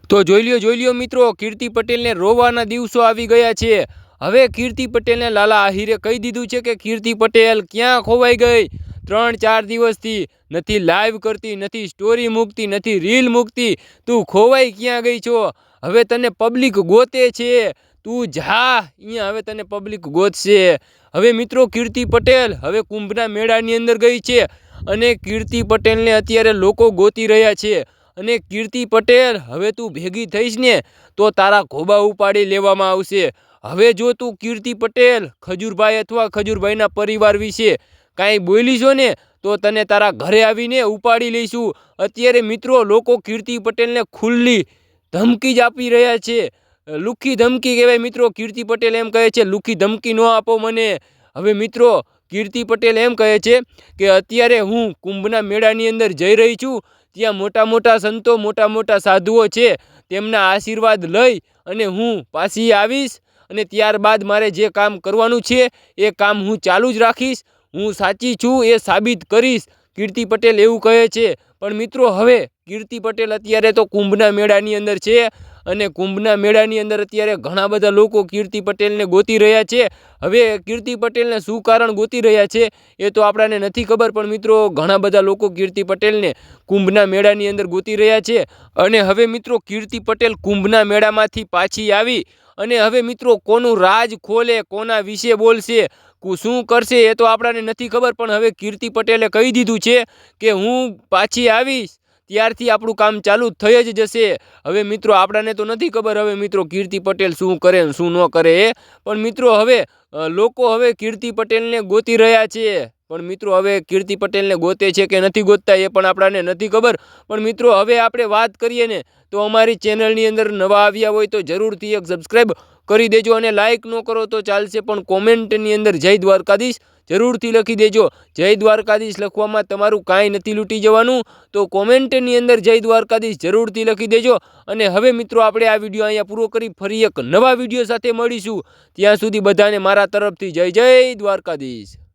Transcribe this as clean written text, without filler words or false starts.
તો જોઈ લ્યો મિત્રો, કીર્તિ પટેલને રોવાના દિવસો આવી ગયા છે। હવે કીર્તિ પટેલને લાલા આહિરે કહી દીધું છે કે કીર્તિ પટેલ ક્યાં ખોવાઈ ગઈ। 3-4 દિવસથી નથી લાઈવ કરતી, નથી સ્ટોરી મૂકતી, નથી રીલ મૂકતી, તું ખોવાઈ ક્યાં ગઈ છો? હવે તને પબ્લિક ગોતે છે, તું જા અહીંયા, હવે તને પબ્લિક ગોતશે। હવે મિત્રો કીર્તિ પટેલ હવે કુંભના મેળાની અંદર ગઈ છે અને કીર્તિ પટેલને અત્યારે લોકો ગોતી રહ્યા છે। અને કીર્તિ પટેલ હવે તું ભેગી થઈશ ને તો તારા ખોબા ઉપાડી લેવામાં આવશે। હવે જો તું કીર્તિ પટેલ ખજૂરભાઈ અથવા ખજૂરભાઈના પરિવાર વિશે કાંઈ બોલી છો ને તો તને તારા ઘરે આવીને ઉપાડી લઈશું। અત્યારે મિત્રો લોકો કીર્તિ પટેલને ખુલ્લી ધમકી જ આપી રહ્યા છે, લુખી ધમકી કહેવાય મિત્રો। કીર્તિ પટેલ એમ કહે છે, લુખી ધમકી ન આપો મને। હવે મિત્રો કીર્તિ પટેલ એમ કહે છે કે અત્યારે હું કુંભના મેળાની અંદર જઈ રહી છું, ત્યાં મોટા મોટા સંતો, મોટા મોટા સાધુઓ છે, તેમના આશીર્વાદ લઈ અને હું પાછી આવીશ અને ત્યારબાદ મારે જે કામ કરવાનું છે એ કામ હું ચાલુ જ રાખીશ, હું સાચી છું એ સાબિત કરીશ। કીર્તિ પટેલ એવું કહે છે। પણ મિત્રો હવે કીર્તિ પટેલ અત્યારે તો કુંભના મેળાની અંદર છે અને કુંભના મેળાની અંદર અત્યારે ઘણા બધા લોકો કીર્તિ પટેલને ગોતી રહ્યા છે। હવે કીર્તિ પટેલને શું કારણ ગોતી રહ્યા છે એ તો આપણને નથી ખબર, પણ મિત્રો ઘણા બધા લોકો કીર્તિ પટેલને કુંભના મેળાની અંદર ગોતી રહ્યા છે। અને હવે મિત્રો કીર્તિ પટેલ કુંભના મેળામાંથી પાછી આવી અને હવે મિત્રો કોનું રાજ ખોલે, કોના વિશે બોલશે, શું કરશે એ તો આપણને નથી ખબર, પણ હવે કીર્તિ પટેલે કહી દીધું છે કે હું પાછી આવીશ ત્યારથી આપણું કામ ચાલુ થઈ જ જશે। હવે મિત્રો આપણને તો નથી ખબર હવે મિત્રો કીર્તિ પટેલ શું કરે ને શું ન કરે એ, પણ મિત્રો હવે લોકો હવે કીર્તિ પટેલને ગોતી રહ્યા છે। પણ મિત્રો હવે કીર્તિ પટેલને ગોતે છે કે નથી ગોતતા એ પણ આપણને નથી ખબર। પણ મિત્રો હવે આપણે વાત કરીએ ને તો અમારી ચેનલની અંદર નવા આવ્યા હોય તો જરૂરથી એક સબસ્ક્રાઈબ કરી દેજો અને લાઇક ન કરો તો ચાલશે, પણ કોમેન્ટની અંદર જય દ્વારકાધીશ જરૂરથી લખી દેજો। જય દ્વારકાધીશ લખવામાં તમારું કાંઈ નથી લૂંટી જવાનું, તો કોમેન્ટની અંદર જય દ્વારકાધીશ જરૂરથી લખી દેજો। અને હવે મિત્રો આપણે આ વિડીયો અહીંયા પૂરો કરી ફરી એક નવા વિડીયો સાથે મળીશું, ત્યાં સુધી બધાને મારા તરફથી જય દ્વારકાધીશ।